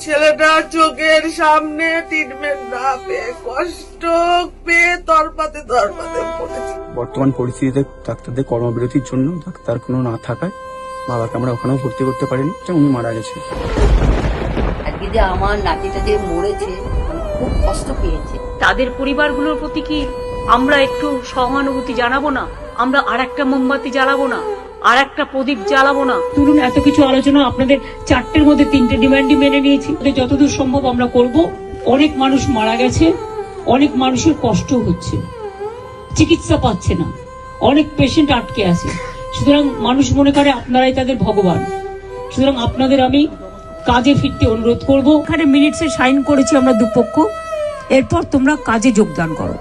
ছেলেটা চোখের সামনে ট্রিটমেন্ট না পেয়ে কষ্ট পেয়ে তরপাতে পড়েছে। বর্তমান পরিস্থিতিতে ডাক্তারদের কর্মবিরতির জন্য ডাক্তার কোনো না থাকায় বাবাকে আমরা ওখানেও ভর্তি করতে পারিনি, উনি মারা গেছে। আজকে যে আমার নাতিটা যে মরেছে খুব কষ্ট পেয়েছে। তাদের পরিবারগুলোর প্রতি কি আমরা একটু সহানুভূতি জানাবো না? আমরা আর একটা মোমবাতি জ্বালাবো না? আর একটা প্রদীপ জ্বালাবো না? ধরুন এত কিছু আলোচনা, আপনাদের 4টের মধ্যে 3টে ডিমান্ডই মেনে নিয়েছি। যতদূর সম্ভব আমরা করব। অনেক মানুষ মারা গেছে, অনেক মানুষের কষ্ট হচ্ছে, চিকিৎসা পাচ্ছে না, অনেক পেশেন্ট আটকে আছে। সুতরাং মানুষ মনে করে আপনারাই তাদের ভগবান। সুতরাং আপনাদের আমি কাজে ফিরতে অনুরোধ করব। এখানে মিনিটসে সাইন করেছি আমরা দুপক্ষ, এরপর তোমরা কাজে যোগদান করো।